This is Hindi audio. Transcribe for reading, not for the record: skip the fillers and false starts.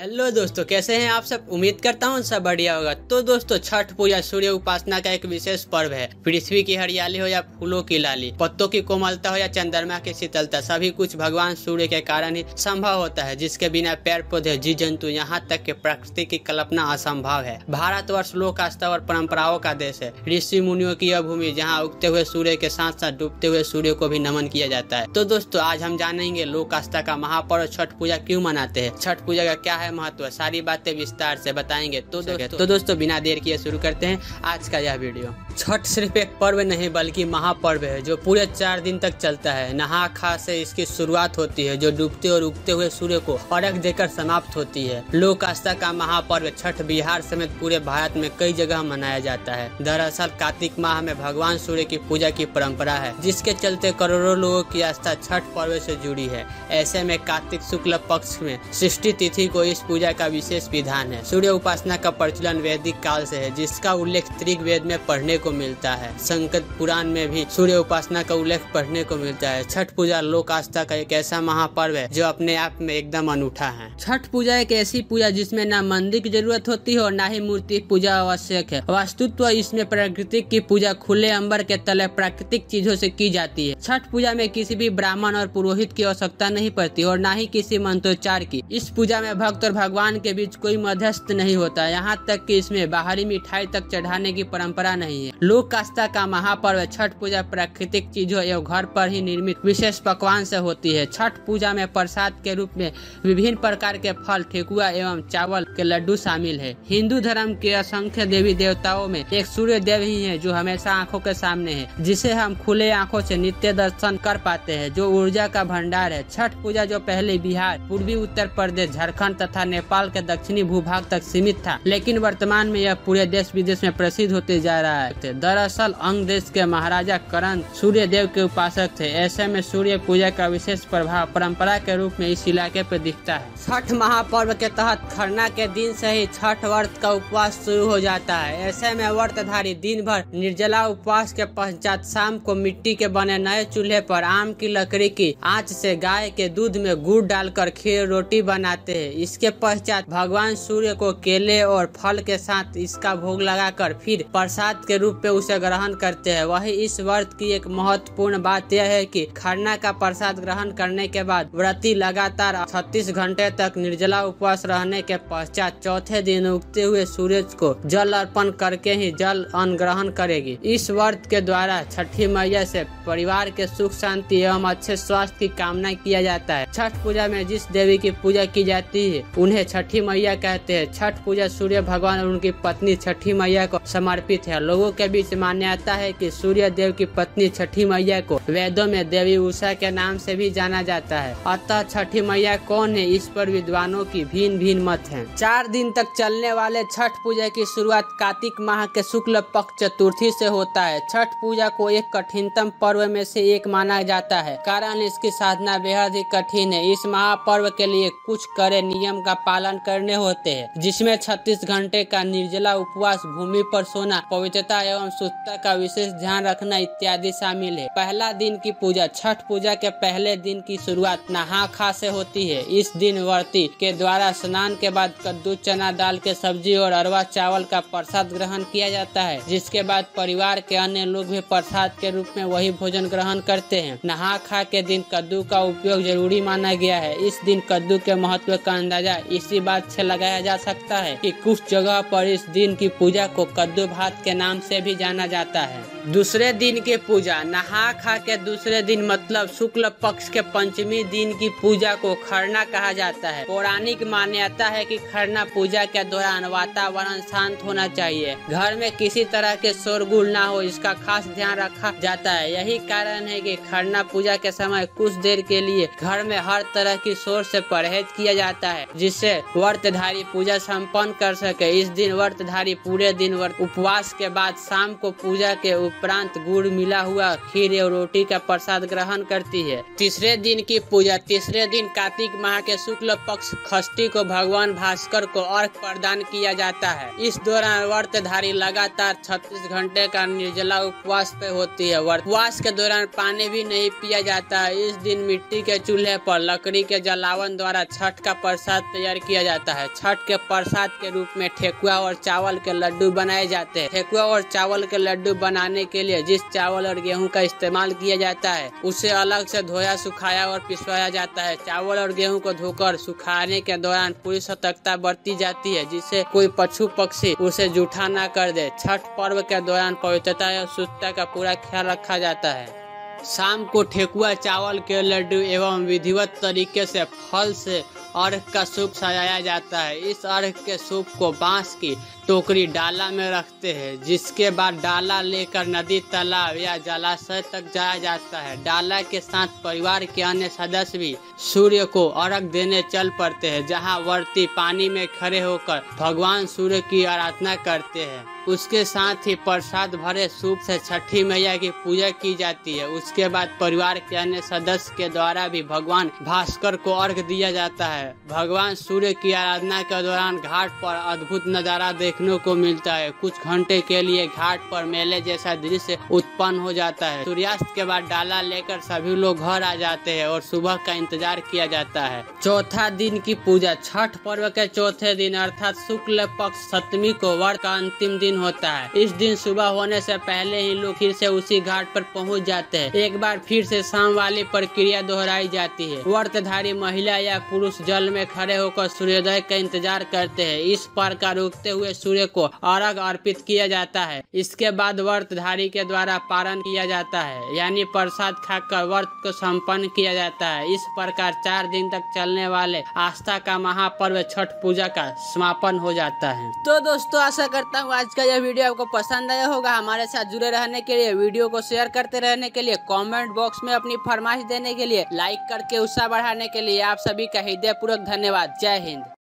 हेलो दोस्तों, कैसे हैं आप सब। उम्मीद करता हूँ सब बढ़िया होगा। तो दोस्तों, छठ पूजा सूर्य उपासना का एक विशेष पर्व है। पृथ्वी की हरियाली हो या फूलों की लाली, पत्तों की कोमलता हो या चंद्रमा की शीतलता, सभी कुछ भगवान सूर्य के कारण ही संभव होता है, जिसके बिना पेड़ पौधे, जीव जंतु, यहाँ तक कि प्रकृति की कल्पना असंभव है। भारतवर्ष लोक आस्था और परंपराओं का देश है। ऋषि मुनियों की यह भूमि, जहाँ उगते हुए सूर्य के साथ साथ डूबते हुए सूर्य को भी नमन किया जाता है। तो दोस्तों, आज हम जानेंगे लोक आस्था का महापर्व छठ पूजा क्यों मनाते हैं, छठ पूजा का क्या है महत्व, सारी बातें विस्तार से बताएंगे। तो दोस्तों बिना देर किए शुरू करते हैं आज का यह वीडियो। छठ सिर्फ एक पर्व नहीं बल्कि महापर्व है, जो पूरे 4 दिन तक चलता है। नहा खा से इसकी शुरुआत होती है, जो डूबते और उगते हुए सूर्य को अर्घ देकर समाप्त होती है। लोक आस्था का महापर्व छठ बिहार समेत पूरे भारत में कई जगह मनाया जाता है। दरअसल कार्तिक माह में भगवान सूर्य की पूजा की परंपरा है, जिसके चलते करोड़ों लोगों की आस्था छठ पर्व से जुड़ी है। ऐसे में कार्तिक शुक्ल पक्ष में षष्ठी तिथि को इस पूजा का विशेष विधान है। सूर्य उपासना का प्रचलन वैदिक काल से है, जिसका उल्लेख ऋग्वेद में पढ़ने को मिलता है। संकट पुराण में भी सूर्य उपासना का उल्लेख पढ़ने को मिलता है। छठ पूजा लोक आस्था का एक ऐसा महापर्व है जो अपने आप में एकदम अनूठा है। छठ पूजा एक ऐसी पूजा जिसमें न मंदिर की जरूरत होती है और न ही मूर्ति पूजा आवश्यक है। वास्तुत्व इसमें प्रकृति की पूजा खुले अंबर के तले प्राकृतिक चीजों से की जाती है। छठ पूजा में किसी भी ब्राह्मण और पुरोहित की आवश्यकता नहीं पड़ती और न ही किसी मंत्रोच्चार की। इस पूजा में भक्त और भगवान के बीच कोई मध्यस्थ नहीं होता, यहाँ तक कि इसमें बाहरी मिठाई तक चढ़ाने की परंपरा नहीं है। लोक आस्था का महापर्व छठ पूजा प्राकृतिक चीजों एवं घर पर ही निर्मित विशेष पकवान से होती है। छठ पूजा में प्रसाद के रूप में विभिन्न प्रकार के फल, ठेकुआ एवं चावल के लड्डू शामिल है। हिंदू धर्म के असंख्य देवी देवताओं में एक सूर्य देव ही है, जो हमेशा आंखों के सामने है, जिसे हम खुले आंखों से नित्य दर्शन कर पाते हैं, जो ऊर्जा का भंडार है। छठ पूजा जो पहले बिहार, पूर्वी उत्तर प्रदेश, झारखंड तथा नेपाल के दक्षिणी भूभाग तक सीमित था, लेकिन वर्तमान में यह पूरे देश विदेश में प्रसिद्ध होते जा रहा है। दरअसल अंग देश के महाराजा करण सूर्य देव के उपासक थे। ऐसे में सूर्य पूजा का विशेष प्रभाव परंपरा के रूप में इस इलाके पर दिखता है। छठ महापर्व के तहत खरना के दिन से ही छठ व्रत का उपवास शुरू हो जाता है। ऐसे में व्रतधारी दिन भर निर्जला उपवास के पश्चात शाम को मिट्टी के बने नए चूल्हे पर आम की लकड़ी की आंच से गाय के दूध में गुड़ डालकर खीर रोटी बनाते हैं। इसके पश्चात भगवान सूर्य को केले और फल के साथ इसका भोग लगाकर फिर प्रसाद के रूप में उसे ग्रहण करते हैं। वही इस व्रत की एक महत्वपूर्ण बात यह है कि खरना का प्रसाद ग्रहण करने के बाद व्रती लगातार 36 घंटे तक निर्जला उपवास रहने के पश्चात चौथे दिन उगते हुए सूरज को जल अर्पण करके ही जल अन्न ग्रहण करेगी। इस व्रत के द्वारा छठी मैया से परिवार के सुख शांति एवं अच्छे स्वास्थ्य की कामना किया जाता है। छठ पूजा में जिस देवी की पूजा की जाती है उन्हें छठी मैया कहते हैं। छठ पूजा सूर्य भगवान और उनकी पत्नी छठी मैया को समर्पित है। लोगों के बीच मान्यता है कि सूर्य देव की पत्नी छठी मैया को वेदों में देवी उषा के नाम से भी जाना जाता है। अतः छठी मैया कौन है, इस पर विद्वानों की भिन्न मत है। 4 दिन तक चलने वाले छठ पूजा की शुरुआत कार्तिक माह के शुक्ल पक्ष चतुर्थी से होता है। छठ पूजा को एक कठिनतम पर्व में से एक माना जाता है, कारण इसकी साधना बेहद ही कठिन है। इस महापर्व के लिए कुछ कड़े नियम का पालन करने होते हैं, जिसमें 36 घंटे का निर्जला उपवास, भूमि पर सोना, पवित्रता एवं शुद्धता का विशेष ध्यान रखना इत्यादि शामिल है। पहला दिन की पूजा। छठ पूजा के पहले दिन की शुरुआत नहा खा से होती है। इस दिन व्रती के द्वारा स्नान के बाद कद्दू, चना दाल के सब्जी और अरवा चावल का प्रसाद ग्रहण किया जाता है, जिसके बाद परिवार के अन्य लोग भी प्रसाद के रूप में वही भोजन ग्रहण करते हैं। नहा खा के दिन कद्दू का उपयोग जरूरी माना गया है। इस दिन कद्दू के महत्व का अंदाजा इसी बात से लगाया जा सकता है कि कुछ जगह पर इस दिन की पूजा को कद्दू भात के नाम से भी जाना जाता है। दूसरे दिन की पूजा। नहा खा के दूसरे दिन मतलब शुक्ल पक्ष के पंचमी दिन की पूजा को खरना कहा जाता है। पौराणिक मान्यता है कि खरना पूजा के दौरान वातावरण शांत होना चाहिए, घर में किसी तरह के शोरगुल ना हो, इसका खास ध्यान रखा जाता है। यही कारण है कि खरना पूजा के समय कुछ देर के लिए घर में हर तरह की शोर से परहेज किया जाता है, जिससे व्रतधारी पूजा संपन्न कर सके। इस दिन व्रतधारी पूरे दिन उपवास के बाद शाम को पूजा के उपरांत गुड़ मिला हुआ खीर और रोटी का प्रसाद ग्रहण करती है। तीसरे दिन की पूजा। तीसरे दिन कार्तिक माह के शुक्ल पक्ष षष्ठी को भगवान भास्कर को अर्घ प्रदान किया जाता है। इस दौरान व्रतधारी लगातार 36 घंटे का निर्जला उपवास पे होती है। उपवास के दौरान पानी भी नहीं पिया जाता है। इस दिन मिट्टी के चूल्हे पर लकड़ी के जलावन द्वारा छठ का प्रसाद तैयार किया जाता है। छठ के प्रसाद के रूप में ठेकुआ और चावल के लड्डू बनाए जाते हैं। ठेकुआ और चावल के लड्डू बनाने के लिए जिस चावल और गेहूं का इस्तेमाल किया जाता है उसे अलग से धोया, सुखाया और पिसवाया जाता है। चावल और गेहूं को धोकर सुखाने के दौरान पूरी सतर्कता बरती जाती है जिससे कोई पशु पक्षी उसे जूठा न कर दे। छठ पर्व के दौरान पवित्रता और शुद्धता का पूरा ख्याल रखा जाता है। शाम को ठेकुआ, चावल के लड्डू एवं विधिवत तरीके से फल से अर्घ का सूप सजाया जाता है। इस अर्घ के सूप को बांस की टोकरी डाला में रखते हैं, जिसके बाद डाला लेकर नदी, तालाब या जलाशय तक जाया जाता है। डाला के साथ परिवार के अन्य सदस्य भी सूर्य को अर्घ देने चल पड़ते हैं, जहां व्रती पानी में खड़े होकर भगवान सूर्य की आराधना करते हैं। उसके साथ ही प्रसाद भरे सूप से छठी मैया की पूजा की जाती है। उसके बाद परिवार के अन्य सदस्य के द्वारा भी भगवान भास्कर को अर्घ दिया जाता है। भगवान सूर्य की आराधना के दौरान घाट पर अद्भुत नजारा देखने को मिलता है। कुछ घंटे के लिए घाट पर मेले जैसा दृश्य उत्पन्न हो जाता है। सूर्यास्त के बाद डाला लेकर सभी लोग घर आ जाते हैं और सुबह का इंतजार किया जाता है। चौथा दिन की पूजा। छठ पर्व के चौथे दिन अर्थात शुक्ल पक्ष सप्तमी को व्रत का अंतिम दिन होता है। इस दिन सुबह होने से पहले ही लोग फिर से उसी घाट पर पहुंच जाते हैं। एक बार फिर से शाम वाली प्रक्रिया दोहराई जाती है। व्रतधारी महिला या पुरुष जल में खड़े होकर सूर्योदय का इंतजार करते हैं। इस प्रकार उगते हुए सूर्य को अर्घ अर्पित किया जाता है। इसके बाद व्रतधारी के द्वारा पारण किया जाता है, यानी प्रसाद खाकर व्रत को संपन्न किया जाता है। इस प्रकार 4 दिन तक चलने वाले आस्था का महापर्व छठ पूजा का समापन हो जाता है। तो दोस्तों, आशा करता हूँ आज का यह वीडियो आपको पसंद आया होगा। हमारे साथ जुड़े रहने के लिए, वीडियो को शेयर करते रहने के लिए, कमेंट बॉक्स में अपनी फरमाइश देने के लिए, लाइक करके उत्साह बढ़ाने के लिए आप सभी का हृदयपूर्वक धन्यवाद। जय हिंद।